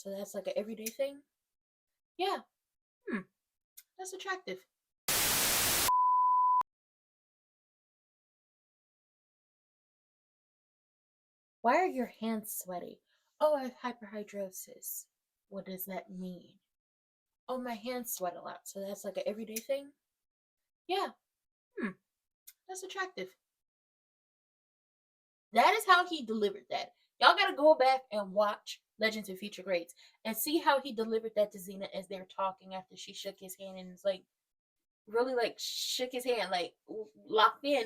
So that's like an everyday thing? Yeah. That's attractive. Why are your hands sweaty? Oh, I have hyperhidrosis. What does that mean? Oh, my hands sweat a lot. So that's like an everyday thing? Yeah. That's attractive. That is how he delivered that. Y'all gotta go back and watch Legends and Future Greats and see how he delivered that to Xena as they're talking after she shook his hand and it's like really like shook his hand, like locked in.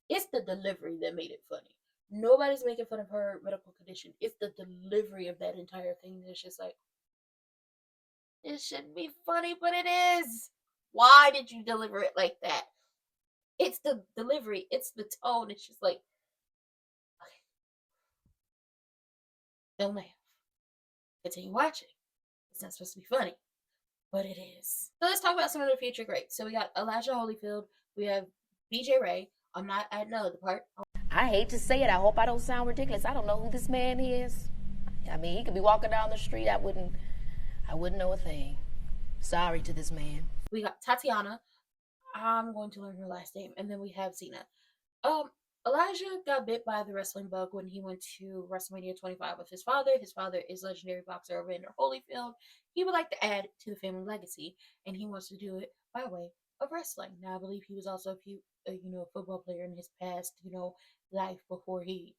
It's the delivery that made it funny. Nobody's making fun of her medical condition. It's the delivery of that entire thing that's just like, it shouldn't be funny, but it is. Why did you deliver it like that? It's the delivery, it's the tone. It's just like, okay, don't laugh. Continue watching. It's not supposed to be funny, but it is. So let's talk about some of the future greats. So we got Elijah Holyfield. We have BJ Ray. I'm not adding the part. I hate to say it. I hope I don't sound ridiculous. I don't know who this man is. I mean, he could be walking down the street. I wouldn't know a thing. Sorry to this man. We got Tatiana. I'm going to learn her last name. And then we have Xena. Elijah got bit by the wrestling bug when he went to WrestleMania 25 with his father. His father is legendary boxer Evander Holyfield. He would like to add to the family legacy, and he wants to do it by way of wrestling. Now, I believe he was also a football player in his past, life before he,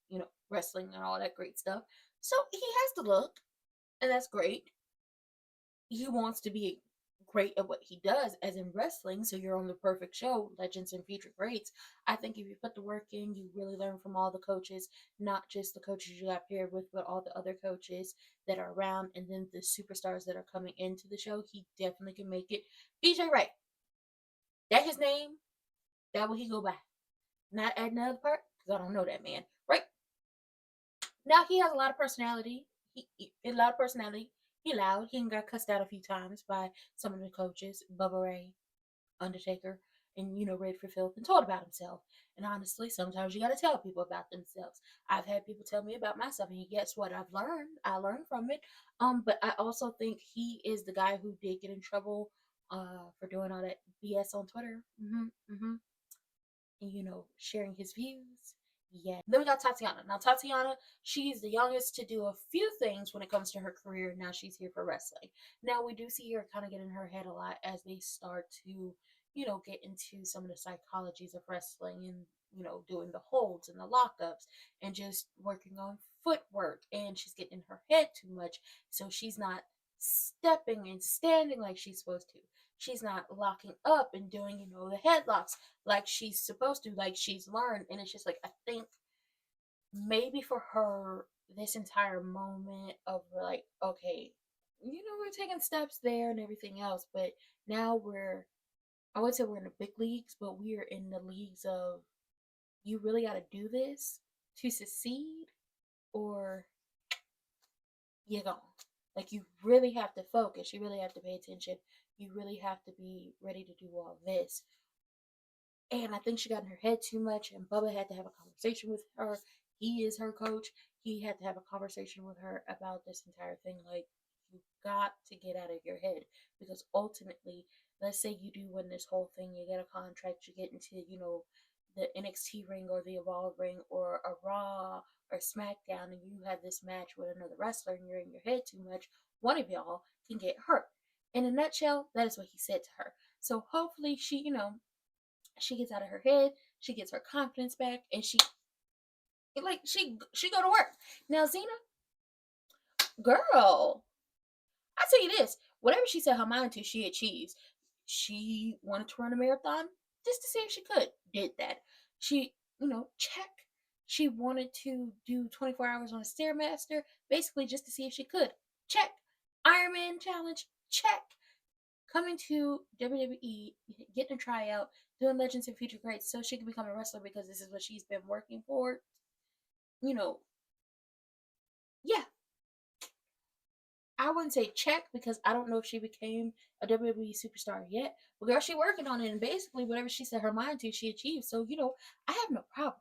wrestling and all that great stuff. So he has the look, and that's great. He wants to be great at what he does, as in wrestling. So you're on the perfect show, Legends and Future Greats. I think if you put the work in, you really learn from all the coaches, not just the coaches you got paired with, but all the other coaches that are around, and then the superstars that are coming into the show. He definitely can make it. BJ Ray, that his name, that what he go by. Not add another part, because I don't know that man. Right? Now he has a lot of personality. A lot of personality. He loud. He got cussed out a few times by some of the coaches, Bubba Ray, Undertaker, and Red for Filth, and told about himself. And honestly, sometimes you gotta tell people about themselves. I've had people tell me about myself, and guess what? I learned from it. But I also think he is the guy who did get in trouble for doing all that BS on Twitter. And sharing his views. Yeah. Then we got Tatiana. Now Tatiana, she's the youngest to do a few things when it comes to her career. Now she's here for wrestling. Now we do see her kind of get in her head a lot as they start to, get into some of the psychologies of wrestling and, doing the holds and the lockups and just working on footwork. And she's getting in her head too much. So she's not stepping and standing like she's supposed to. She's not locking up and doing, the headlocks like she's supposed to, like she's learned. And it's just like, I think maybe for her, this entire moment of like, okay, we're taking steps there and everything else, but now I would say we're in the big leagues, but we are in the leagues of, you really got to do this to succeed, or you're gone. Like, you really have to focus. You really have to pay attention. You really have to be ready to do all this. And I think she got in her head too much, and Bubba had to have a conversation with her. He is her coach. He had to have a conversation with her about this entire thing. Like, you got to get out of your head, because ultimately, let's say you do win this whole thing, you get a contract, you get into, the NXT ring or the Evolve ring or a Raw or SmackDown, and you have this match with another wrestler and you're in your head too much, one of y'all can get hurt. In a nutshell, that is what he said to her. So hopefully she, she gets out of her head, she gets her confidence back, and she go to work. Now Xena, girl, I tell you this, whatever she set her mind to, she achieves. She wanted to run a marathon just to see if she could. Did that. She, check. She wanted to do 24 hours on a Stairmaster, basically just to see if she could. Check. Ironman challenge. Check. Coming to WWE, getting a tryout, doing Legends and Future Greats so she can become a wrestler because this is what she's been working for. Yeah. I wouldn't say check because I don't know if she became a WWE superstar yet. But girl, she working on it, and basically whatever she set her mind to, she achieved. So, I have no problem.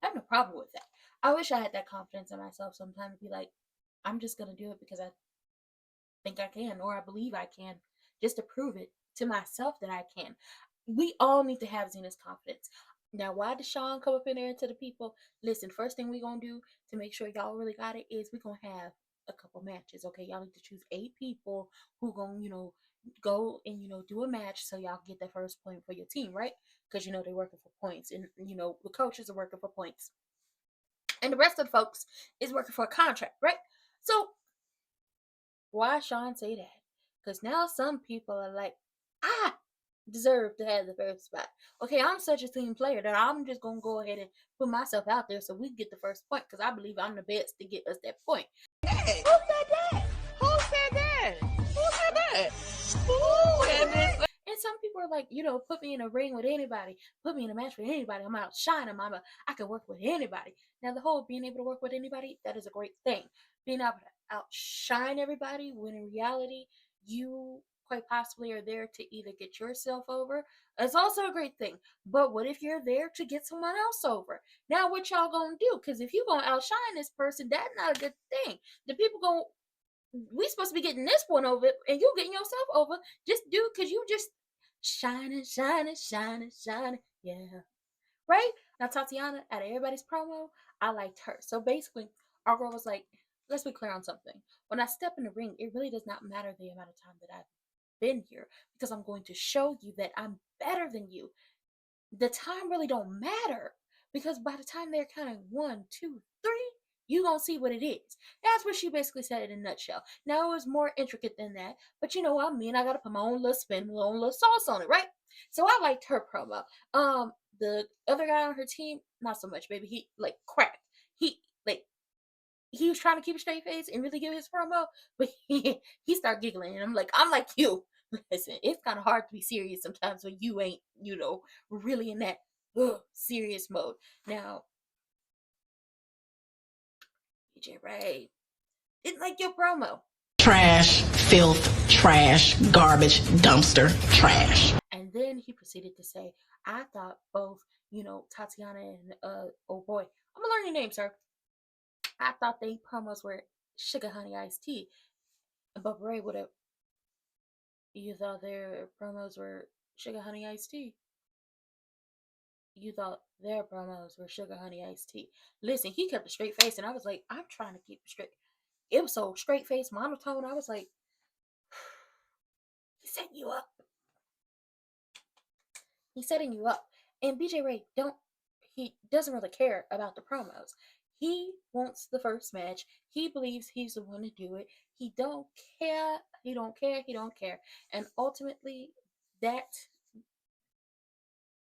I have no problem with that. I wish I had that confidence in myself sometimes to be like, I'm just gonna do it because I think I can, or I believe I can, just to prove it to myself that I can. We all need to have Zena's confidence. Now, why did Sean come up in there to the people? Listen, first thing we gonna do to make sure y'all really got it is we gonna have a couple matches. Okay, y'all need to choose 8 people who gonna, go and do a match so y'all get that first point for your team, right? Because they're working for points, and the coaches are working for points, and the rest of the folks is working for a contract, right? So why Sean say that? Because now some people are like, I deserve to have the first spot. Okay, I'm such a team player that I'm just gonna go ahead and put myself out there so we get the first point because I believe I'm the best to get us that point. Hey, who said that? Who said that? Who said that? Who said this? And some people are like, put me in a ring with anybody, put me in a match with anybody. I'm outshine them. I can work with anybody. Now, the whole being able to work with anybody, that is a great thing. Being able to outshine everybody when in reality, you quite possibly are there to either get yourself over. It's also a great thing. But what if you're there to get someone else over? Now, what y'all gonna do? Because if you're gonna outshine this person, that's not a good thing. The people gonna we supposed to be getting this one over and you getting yourself over just do because you just shining, shining, shining, shining. Yeah. Right? Now Tatiana, out of everybody's promo, I liked her. So basically, our girl was like, let's be clear on something. When I step in the ring, it really does not matter the amount of time that I've been here because I'm going to show you that I'm better than you. The time really don't matter because by the time they're counting 1, 2, 3, you gonna see what it is. That's what she basically said in a nutshell. Now it was more intricate than that, but you know what I mean. I gotta put my own little spin, my own little sauce on it, right? So I liked her promo. The other guy on her team, not so much, baby. He like cracked. He like he was trying to keep a straight face and really give his promo, but he started giggling, and I'm like you. Listen, it's kind of hard to be serious sometimes when you ain't, really in that serious mode. Now, BJ Ray didn't like your promo. Trash, filth, trash, garbage, dumpster, trash. And then he proceeded to say, I thought both, Tatiana and, oh boy, I'm gonna learn your name, sir. I thought they promos were sugar honey iced tea. But Ray would have, you thought their promos were sugar honey iced tea. You thought their promos were sugar honey iced tea. Listen, he kept a straight face, and I was like, I'm trying to keep a straight. It was so straight face, monotone. I was like, he's setting you up. He's setting you up. And BJ Ray he doesn't really care about the promos. He wants the first match. He believes he's the one to do it. He don't care. He don't care. He don't care. And ultimately, that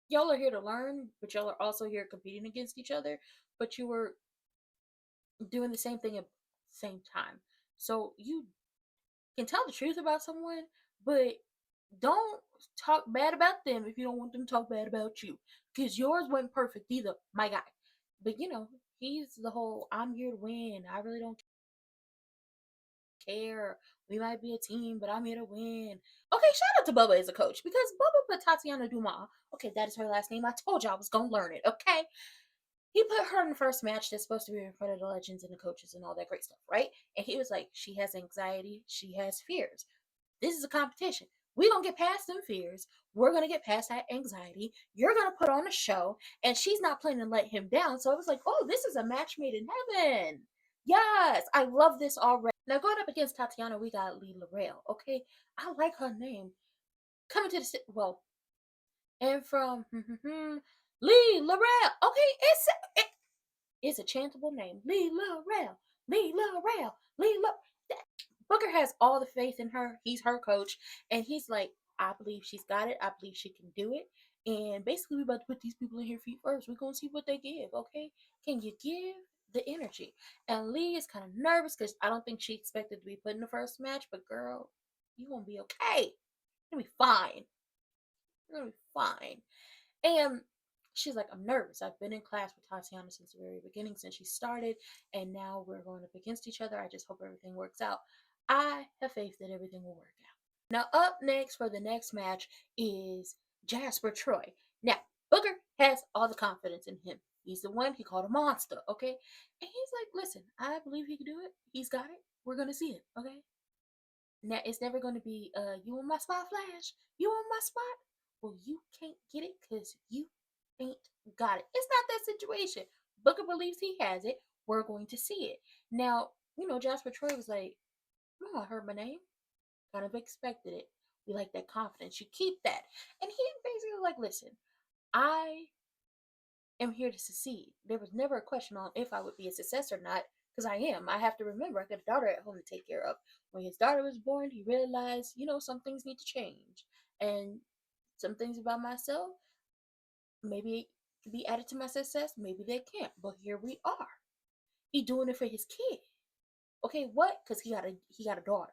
y'all are here to learn, but y'all are also here competing against each other. But you were doing the same thing at the same time. So you can tell the truth about someone, but don't talk bad about them if you don't want them to talk bad about you. Because yours wasn't perfect either, my guy. But he's the whole I'm here to win. I really don't care. We might be a team, but I'm here to win. Okay, shout out to Bubba as a coach because Bubba put Tatiana Dumas. Okay, that is her last name. I told you I was gonna learn it, okay? He put her in the first match that's supposed to be in front of the legends and the coaches and all that great stuff, right? And he was like, she has anxiety, she has fears. This is a competition. We're going to get past them fears. We're going to get past that anxiety. You're going to put on a show, and she's not planning to let him down. So I was like, oh, this is a match made in heaven. Yes, I love this already. Now, going up against Tatiana, we got Lee Laurel, okay? I like her name. Coming to the, and from Lee Laurel, okay, it's a chantable name. Lee Laurel, Lee Laurel, Lee Laurel. Booker has all the faith in her. He's her coach, and he's like, I believe she's got it. I believe she can do it. And basically, we're about to put these people in here feet first. We're gonna see what they give. Okay, can you give the energy? And Lee is kind of nervous because I don't think she expected to be put in the first match. But girl, you gonna be okay. You're gonna be fine. You're gonna be fine. And she's like, I'm nervous. I've been in class with Tatiana since the very beginning, since she started, and now we're going up against each other. I just hope everything works out. I have faith that everything will work out. Now, up next for the next match is Jasper Troy. Now, Booker has all the confidence in him. He's the one he called a monster, okay? And he's like, listen, I believe he can do it. He's got it. We're gonna see it, okay? Now it's never gonna be you on my spot, Flash. You on my spot? Well, you can't get it because you ain't got it. It's not that situation. Booker believes he has it. We're going to see it. Now, Jasper Troy was like, oh, I heard my name. Kind of expected it. We like that confidence. You keep that. And he basically like, listen, I am here to succeed. There was never a question on if I would be a success or not, because I am. I have to remember I got a daughter at home to take care of. When his daughter was born, he realized, some things need to change. And some things about myself maybe be added to my success, maybe they can't. But here we are. He doing it for his kid. Okay, what? Because he got a daughter.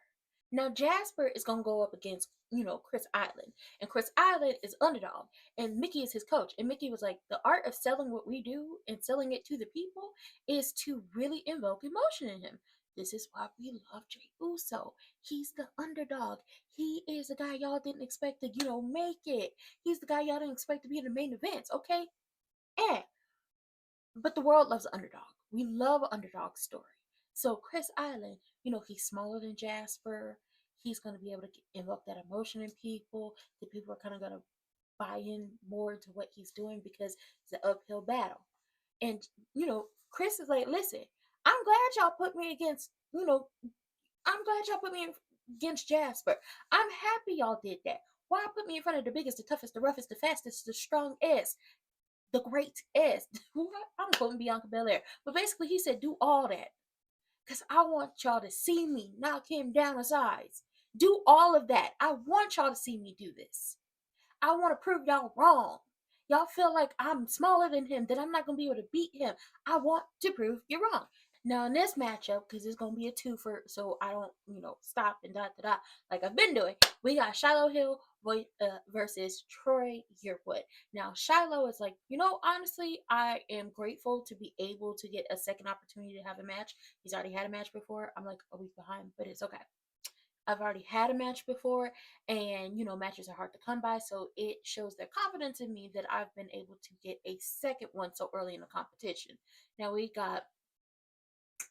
Now Jasper is gonna go up against, Chris Island. And Chris Island is underdog. And Mickey is his coach. And Mickey was like, the art of selling what we do and selling it to the people is to really invoke emotion in him. This is why we love Jey Uso. He's the underdog. He is the guy y'all didn't expect to, make it. He's the guy y'all didn't expect to be in the main events, okay? But the world loves an underdog. We love an underdog story. So Chris Island, he's smaller than Jasper. He's going to be able to invoke that emotion in people. The people are kind of going to buy in more to what he's doing because it's an uphill battle. And, Chris is like, listen, I'm glad y'all put me against, I'm glad y'all put me against Jasper. I'm happy y'all did that. Why put me in front of the biggest, the toughest, the roughest, the fastest, the strongest, the greatest? I'm quoting Bianca Belair. But basically, he said, do all that. Because I want y'all to see me knock him down a size. Do all of that. I want y'all to see me do this. I want to prove y'all wrong. Y'all feel like I'm smaller than him, that I'm not going to be able to beat him. I want to prove you're wrong. Now, in this matchup, because it's going to be a twofer, so I don't, stop and like I've been doing, we got Shiloh Hill versus Troy Yearwood. Now, Shiloh is like, honestly, I am grateful to be able to get a second opportunity to have a match. He's already had a match before. I'm like a week behind, but it's okay. I've already had a match before, and matches are hard to come by, so it shows their confidence in me that I've been able to get a second one so early in the competition. Now we got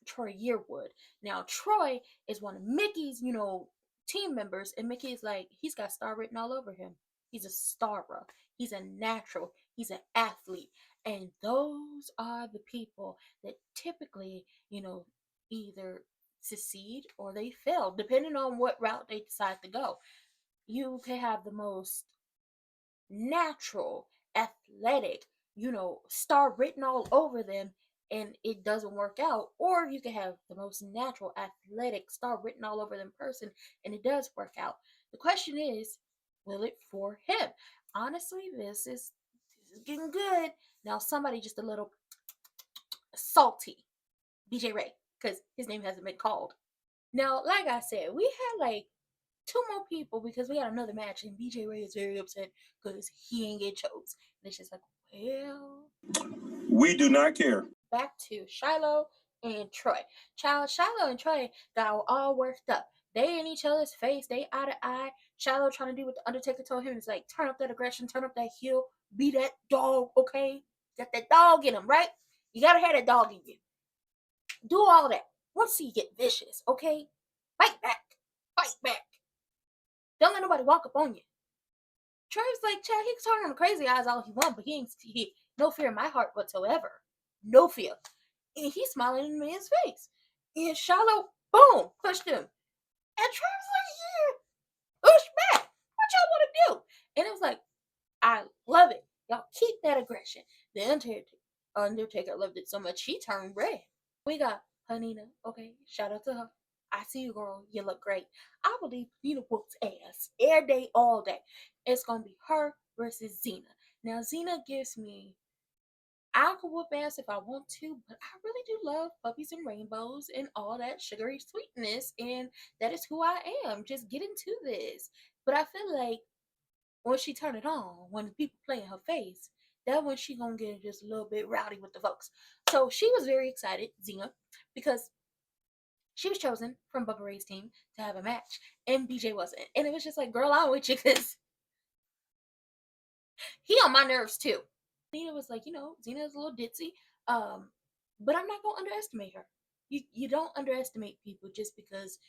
Troy Yearwood. Now Troy is one of Mickey's, team members, and Mickey's like, he's got star written all over him. He's a starer. He's a natural. He's an athlete. And those are the people that typically, either succeed or they fail, depending on what route they decide to go. You can have the most natural, athletic, star written all over them, and it doesn't work out. Or you can have the most natural, athletic, star written all over them person, and it does work out. The question is, will it for him? Honestly, this is getting good. Now, somebody just a little salty. BJ Ray, because his name hasn't been called. Now, like I said, we had like 2 more people because we got another match, and BJ Ray is very upset because he ain't get chose. And it's just like, well, we do not care. Back to Shiloh and Troy. Shiloh and Troy got all worked up. They in each other's face. They eye to eye. Shiloh trying to do what the Undertaker told him. It's like, turn up that aggression, turn up that heel, be that dog, okay? Got that dog in him, right? You gotta have that dog in you. Do all that. Once you get vicious, okay? Fight back. Fight back. Don't let nobody walk up on you. Troy's like, Chad, he can turn on crazy eyes all he wants, but he no fear in my heart whatsoever. No fear. And he's smiling in the man's face. And Shiloh, boom, pushed him. And Troy's like, yeah, push back. What y'all want to do? And it was like, I love it. Y'all keep that aggression. The Undertaker loved it so much, he turned red. We got Hanina, okay? Shout out to her. I see you, girl. You look great. I believe Xena whoops ass every day, all day. It's going to be her versus Xena. Now, Xena gives me, I could whoop ass if I want to, but I really do love puppies and rainbows and all that sugary sweetness, and that is who I am. Just get into this. But I feel like when she turn it on, when the people play in her face, that when she gonna get just a little bit rowdy with the folks. So she was very excited, Xena, because she was chosen from Bubba Ray's team to have a match, and BJ wasn't. And it was just like, girl, I'm with you, because he on my nerves too. Nina was like, Xena is a little ditzy, but I'm not gonna underestimate her. You don't underestimate people just because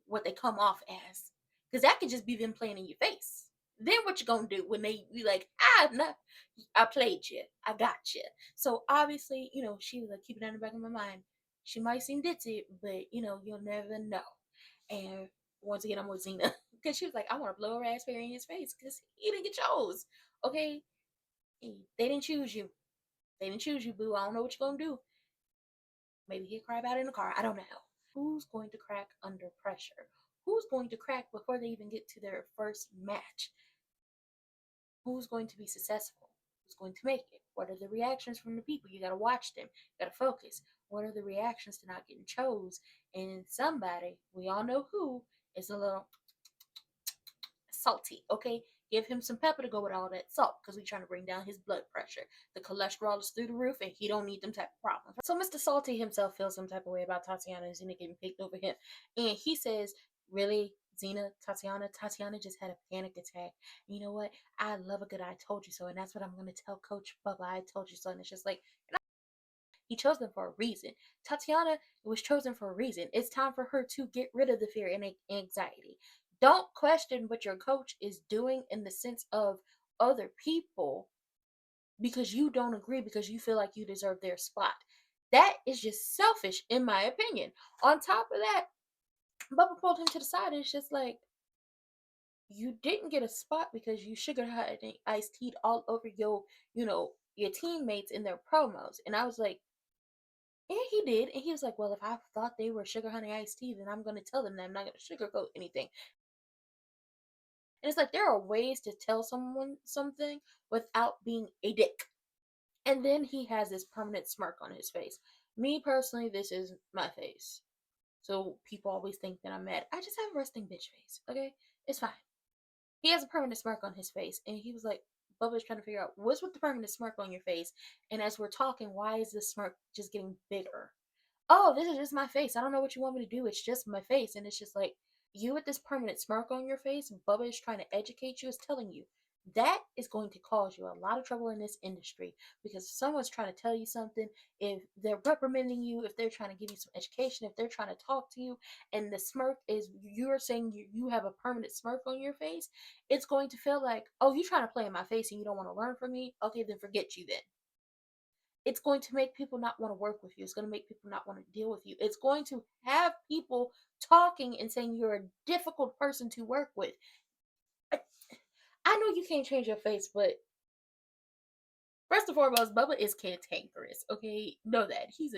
what they come off as, because that could just be them playing in your face. Then what you gonna do when they be like, no, I played you, I got you. So obviously, she was like, keep it in the back of my mind. She might seem ditzy, but you'll never know. And once again, I'm with Xena because she was like, I want to blow a raspberry in his face because he didn't get chose. Okay, they didn't choose you. They didn't choose you, boo. I don't know what you're gonna do. Maybe he'll cry about it in the car. I don't know. Who's going to crack under pressure? Who's going to crack before they even get to their first match? Who's going to be successful? Who's going to make it? What are the reactions from the people? You gotta watch them. You gotta focus. What are the reactions to not getting chose? And somebody, we all know who, is a little salty, okay? Give him some pepper to go with all that salt because we're trying to bring down his blood pressure. The cholesterol is through the roof and he don't need them type of problems. So Mr. Salty himself feels some type of way about Tatiana and Xena getting picked over him. And he says, really, Xena, Tatiana just had a panic attack. You know what? I love a good I told you so. And that's what I'm going to tell Coach Bubba. I told you so. And it's just like, he chose them for a reason. Tatiana was chosen for a reason. It's time for her to get rid of the fear and anxiety. Don't question what your coach is doing in the sense of other people because you don't agree, because you feel like you deserve their spot. That is just selfish, in my opinion. On top of that, Bubba pulled him to the side and it's just like, you didn't get a spot because you sugar hot and iced tea all over your teammates in their promos. And I was like, and he did. And he was like, well, if I thought they were sugar honey iced tea, then I'm going to tell them that I'm not going to sugarcoat anything. And it's like, there are ways to tell someone something without being a dick. And then he has this permanent smirk on his face. Me personally, this is my face. So people always think that I'm mad. I just have a resting bitch face, okay? It's fine. He has a permanent smirk on his face. And he was like, Bubba's trying to figure out what's with the permanent smirk on your face. And as we're talking, why is this smirk just getting bigger? Oh, this is just my face. I don't know what you want me to do. It's just my face. And it's just like, you with this permanent smirk on your face, Bubba is trying to educate you, is telling you that is going to cause you a lot of trouble in this industry because if someone's trying to tell you something, if they're reprimanding you, if they're trying to give you some education, if they're trying to talk to you, and the smirk is you're saying you have a permanent smirk on your face, it's going to feel like, oh, you're trying to play in my face and you don't want to learn from me. Okay, then forget you then. It's going to make people not want to work with you. It's going to make people not want to deal with you. It's going to have people talking and saying you're a difficult person to work with. I know you can't change your face, but first and foremost, Bubba is cantankerous. Okay, know that he's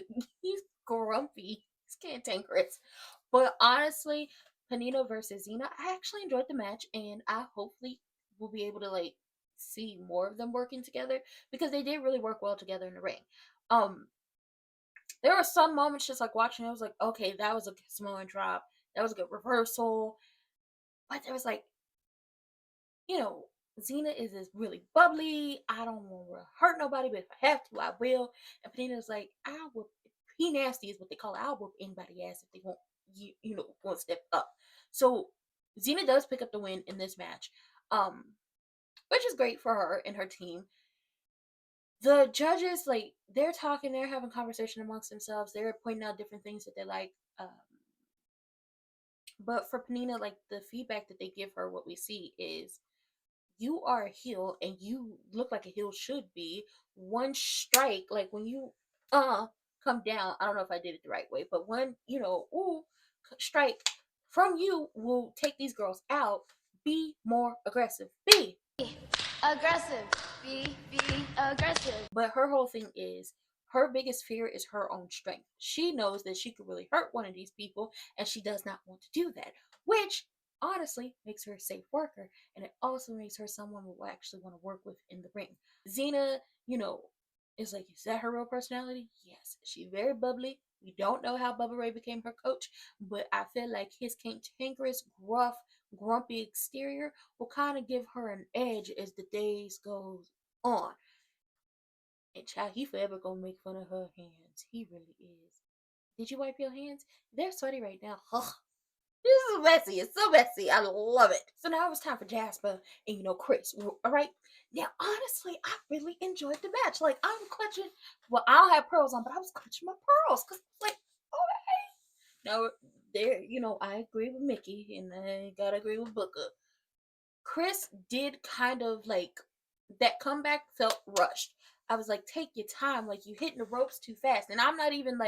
grumpy. He's cantankerous. But honestly, Panino versus Xena, I actually enjoyed the match, and I hopefully will be able to see more of them working together because they did really work well together in the ring. There were some moments just like watching, I was like, okay, that was a Samoan drop. That was a good reversal. But there was Xena is really bubbly. I don't want to hurt nobody, but if I have to, I will. And Panina's like, I will. He nasty is what they call it. I'll whoop anybody ass if they won't, one step up. So Xena does pick up the win in this match, which is great for her and her team. The judges, they're talking, they're having conversation amongst themselves. They're pointing out different things that they like. But for Panina, the feedback that they give her, what we see is you are a heel and you look like a heel should be. One strike, like when you come down, I don't know if I did it the right way, but one, strike from you will take these girls out. Be more aggressive. Be Aggressive. Be aggressive. But her whole thing is her biggest fear is her own strength. She knows that she could really hurt one of these people, and she does not want to do that, which honestly makes her a safe worker, and it also makes her someone who will actually want to work with in the ring. Xena, is like, is that her real personality? Yes. She's very bubbly. We don't know how Bubba Ray became her coach, but I feel like his cantankerous, gruff, grumpy exterior will kind of give her an edge as the days goes on. And child, he forever gonna make fun of her hands. He really is. Did you wipe your hands? They're sweaty right now. Ugh. This is messy. It's so messy. I love it. So now it was time for Jasper and Chris. All right. Now, honestly, I really enjoyed the match. Like I'm clutching. Well, I don't have pearls on, but I was clutching my pearls because like, okay. Now there, I agree with Mickey, and I gotta agree with Booker. Chris did kind of like that comeback felt rushed. I was like, take your time. Like you hitting the ropes too fast, and I'm not even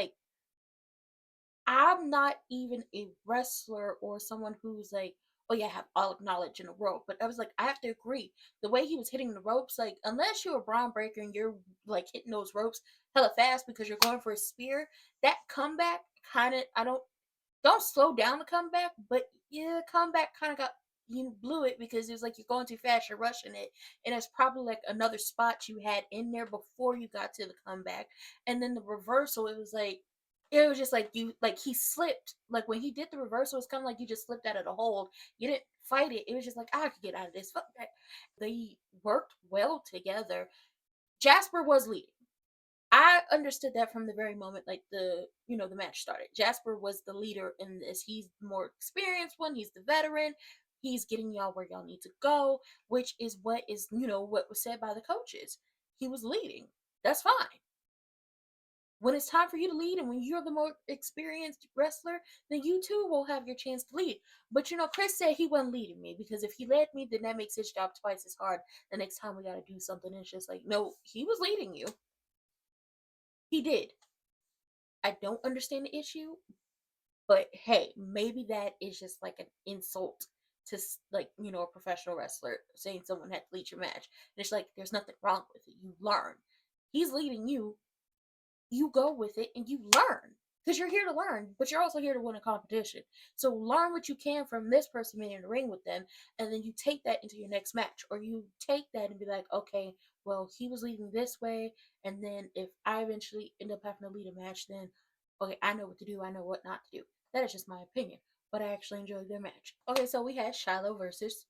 a wrestler or someone who's like, oh yeah, I have all knowledge in a rope. But I was like, I have to agree. The way he was hitting the ropes, like, unless you're a Braun Breaker and you're like hitting those ropes hella fast because you're going for a spear, that comeback kind of, I don't slow down the comeback, but yeah, the comeback kind of got, you blew it because it was like you're going too fast, you're rushing it, and it's probably like another spot you had in there before you got to the comeback, and then the reversal, it was just like he slipped. Like when he did the reversal, it's kind of like you just slipped out of the hold. You didn't fight it. It was just like I could get out of this. Fuck that. They worked well together. Jasper was leading. I understood that from the very moment, like the match started. Jasper was the leader in this. He's the more experienced one. He's the veteran. He's getting y'all where y'all need to go, which is what what was said by the coaches. He was leading. That's fine. When it's time for you to lead and when you're the more experienced wrestler, then you too will have your chance to lead. But Chris said he wasn't leading me because if he led me, then that makes his job twice as hard. The next time we got to do something, it's just like, no, he was leading you. He did. I don't understand the issue, but hey, maybe that is just like an insult to like a professional wrestler saying someone had to lead your match. And it's like there's nothing wrong with it. You learn. He's leading you. You go with it and you learn because you're here to learn, but you're also here to win a competition. So learn what you can from this person being in the ring with them, and then you take that into your next match, or you take that and be like, okay, well, he was leading this way, and then if I eventually end up having to lead a match, then okay, I know what to do, I know what not to do. That is just my opinion, but I actually enjoyed their match. Okay, so we had Shiloh versus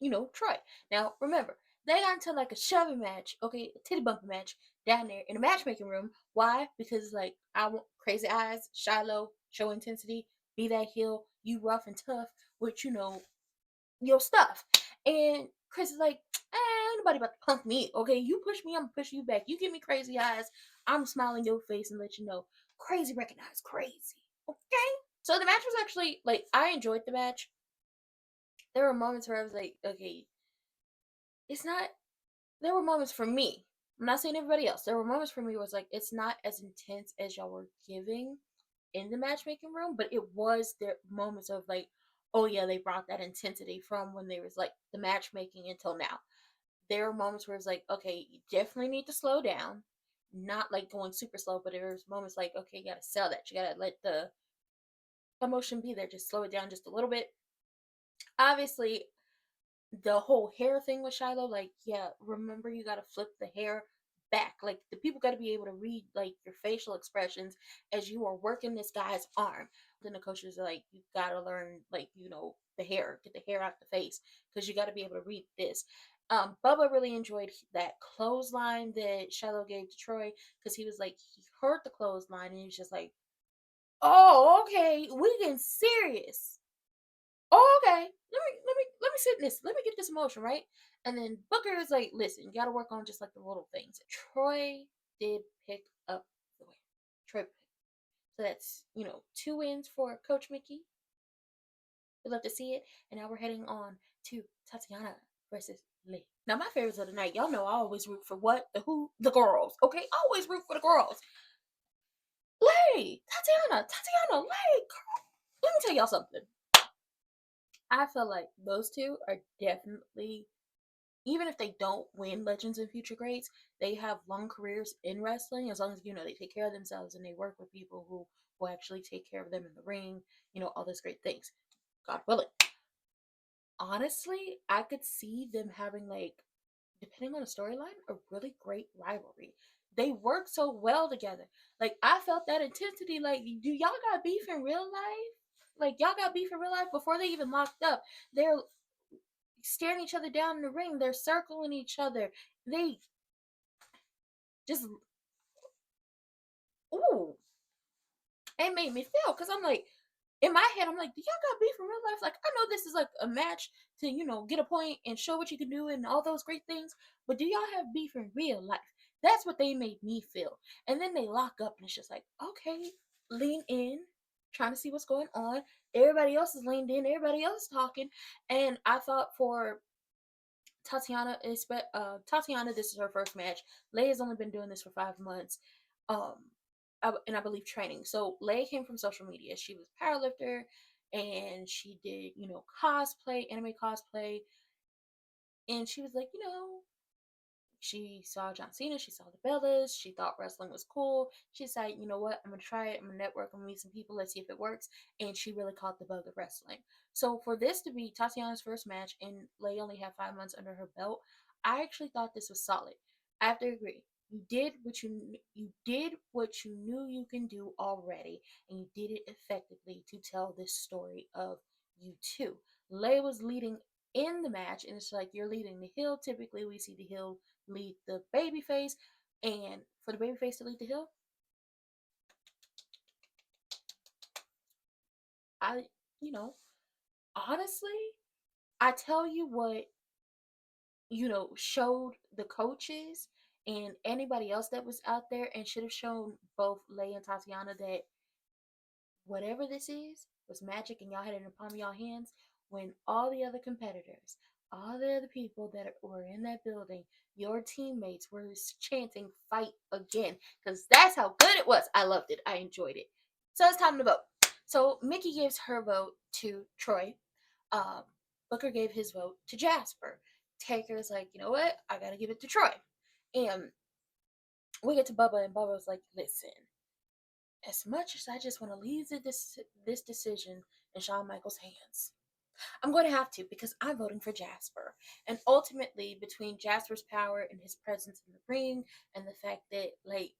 Troy. Now remember, they got into like a shoving match, okay, a titty bumping match down there in the matchmaking room. Why? Because like I want crazy eyes, Shiloh, show intensity, be that heel, you rough and tough, which your stuff. And Chris is like, ain't nobody about to punk me. Okay, you push me, I'm gonna push you back. You give me crazy eyes, I'm smiling your face and let you know. Crazy recognize crazy. Okay? So the match was actually like I enjoyed the match. There were moments where I was like, okay, it's not there were moments for me. I'm not saying everybody else. There were moments for me where it's like it's not as intense as y'all were giving in the matchmaking room, but it was there moments of like, oh yeah, they brought that intensity from when there was like the matchmaking until now. There were moments where it's like, okay, you definitely need to slow down. Not like going super slow, but there was moments like, okay, you gotta sell that. You gotta let the emotion be there. Just slow it down just a little bit. Obviously, the whole hair thing with Shiloh, like, yeah, remember you gotta flip the hair back. Like the people gotta be able to read like your facial expressions as you are working this guy's arm. Then the coaches are like, you gotta learn like, the hair, get the hair out the face, because you gotta be able to read this. Bubba really enjoyed that clothesline that Shiloh gave to Troy because he was like, he heard the clothesline and he was just like, oh, okay, we getting serious. Oh, okay. Let me sit in this. Let me get this emotion, right? And then Booker is like, listen, you gotta work on just like the little things. Troy did pick up the win. Troy picked. So that's, 2 wins for Coach Mickey. We love to see it. And now we're heading on to Tatiana versus Lee. Now my favorites of the night, y'all know I always root for what? The who? The girls. Okay? I always root for the girls. Lee! Tatiana! Lee! Girl. Let me tell y'all something. I feel like those two are definitely, even if they don't win Legends and Future Greats, they have long careers in wrestling as long as they take care of themselves and they work with people who will actually take care of them in the ring, all those great things. God willing. Honestly, I could see them having like, depending on the storyline, a really great rivalry. They work so well together. Like I felt that intensity. Like, do y'all got beef in real life? Like y'all got beef in real life before they even locked up. They're staring each other down in the ring. They're circling each other. They just, ooh, it made me feel because I'm like, in my head, I'm like, do y'all got beef in real life? Like, I know this is like a match to, get a point and show what you can do and all those great things, but do y'all have beef in real life? That's what they made me feel. And then they lock up, and it's just like, okay, lean in, trying to see what's going on. Everybody else is leaned in, everybody else is talking. And I thought for Tatiana, this is her first match. Leia's only been doing this for 5 months. Um, and I believe training. So Leia came from social media. She was a powerlifter, and she did, cosplay, anime cosplay. And she was like, she saw John Cena, she saw the Bellas, she thought wrestling was cool. She decided, you know what, I'm gonna try it, I'm gonna network, I'm gonna meet some people, let's see if it works. And she really caught the bug of wrestling. So for this to be Tatiana's first match, and Leia only had 5 months under her belt, I actually thought this was solid. I have to agree. You did what you knew you can do already, and you did it effectively to tell this story of you two. Leia was leading in the match, and it's like you're leading the heel. Typically, we see the heel lead the baby face, and for the baby face to lead the heel, I, you know, honestly, I tell you what, showed the coaches and anybody else that was out there, and should have shown both Leia and Tatiana that whatever this is was magic, and y'all had it in the palm of y'all hands. When all the other competitors, all the other people that were in that building, your teammates were chanting "fight again," because that's how good it was. I loved it. I enjoyed it. So it's time to vote. So Mickey gives her vote to Troy. Um, Booker gave his vote to Jasper. Taker's like, you know what? I gotta give it to Troy. And we get to Bubba, and Bubba's like, listen, as much as I just want to leave this decision in Shawn Michaels' hands, I'm going to have to, because I'm voting for Jasper. And ultimately, between Jasper's power and his presence in the ring, and the fact that, like,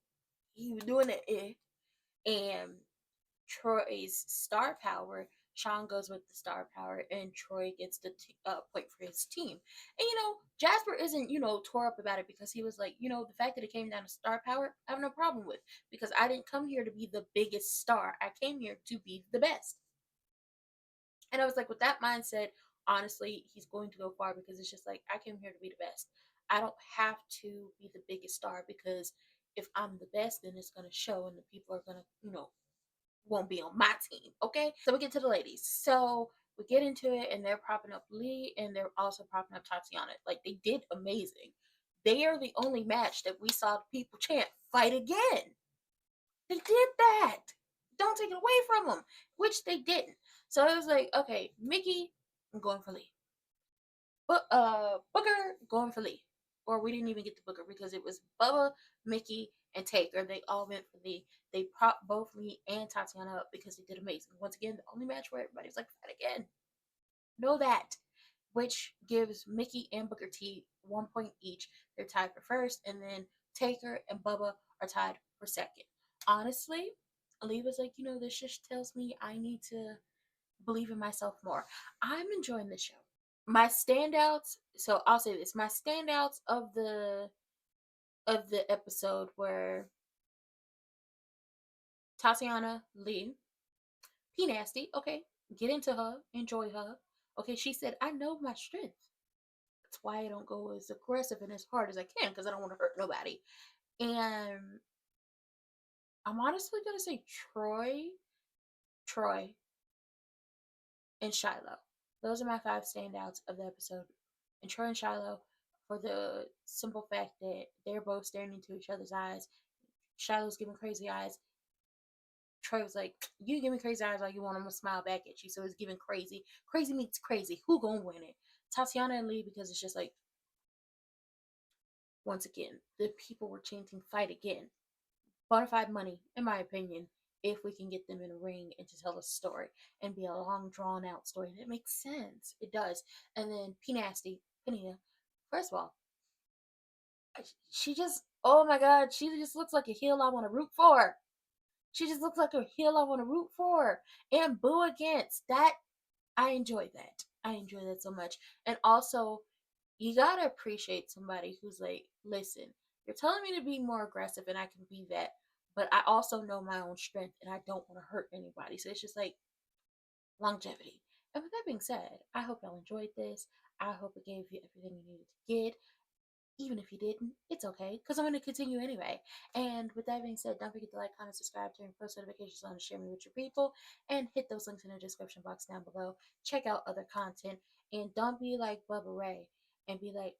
he was doing it, and Troy's star power, Sean goes with the star power, and Troy gets the point for his team. And Jasper isn't tore up about it, because he was like, the fact that it came down to star power, I have no problem with, because I didn't come here to be the biggest star. I came here to be the best. And I was like, with that mindset, honestly, he's going to go far, because it's just like, I came here to be the best. I don't have to be the biggest star, because if I'm the best, then it's going to show, and the people are going to, won't be on my team. Okay, so we get to the ladies. So we get into it, and they're propping up Lee, and they're also propping up Tatiana. Like, they did amazing. They are the only match that we saw people chant "fight again." They did that. Don't take it away from them, which they didn't. So it was like, okay, Mickey, I'm going for Lee. But Booker, going for Lee. Or we didn't even get to Booker, because it was Bubba, Mickey, and Taker. They all went for Lee. They propped both Lee and Tatiana up, because they did amazing. Once again, the only match where everybody's like, fight again. Know that. Which gives Mickey and Booker T 1 point each. They're tied for first, and then Taker and Bubba are tied for second. Honestly, Lee was like, this just tells me I need to believe in myself more. I'm enjoying the show. My standouts, so I'll say this, my standouts of the episode were Tatiana, Lee, P Nasty. Okay, get into her, enjoy her. Okay, she said, I know my strength. That's why I don't go as aggressive and as hard as I can, because I don't want to hurt nobody. And I'm honestly gonna say Troy, and Shiloh. Those are my 5 standouts of the episode. And Troy and Shiloh, for the simple fact that they're both staring into each other's eyes. Shiloh's giving crazy eyes. Troy was like, you give me crazy eyes, like you want them to smile back at you. So it's giving crazy. Crazy meets crazy. Who gonna win it? Tatiana and Lee, because it's just like, once again, the people were chanting "fight again." Bonafide money, in my opinion, if we can get them in a ring and to tell a story and be a long, drawn out story that makes sense. It does. And then P Nasty, Panina, first of all, she just, oh my god, she just looks like a heel I want to root for. She just looks like a heel I want to root for and boo against. That, I enjoy that. I enjoy that so much. And also, you gotta appreciate somebody who's like, listen, you're telling me to be more aggressive, and I can be that, but I also know my own strength, and I don't want to hurt anybody. So it's just like, longevity. And with that being said, I hope y'all enjoyed this. I hope it gave you everything you needed to get. Even if you didn't, it's okay, because I'm going to continue anyway. And with that being said, don't forget to like, comment, subscribe, turn post notifications on, and share me with your people. And hit those links in the description box down below. Check out other content. And don't be like Bubba Ray and be like,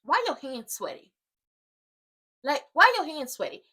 why your hands sweaty? Like, why your hands sweaty?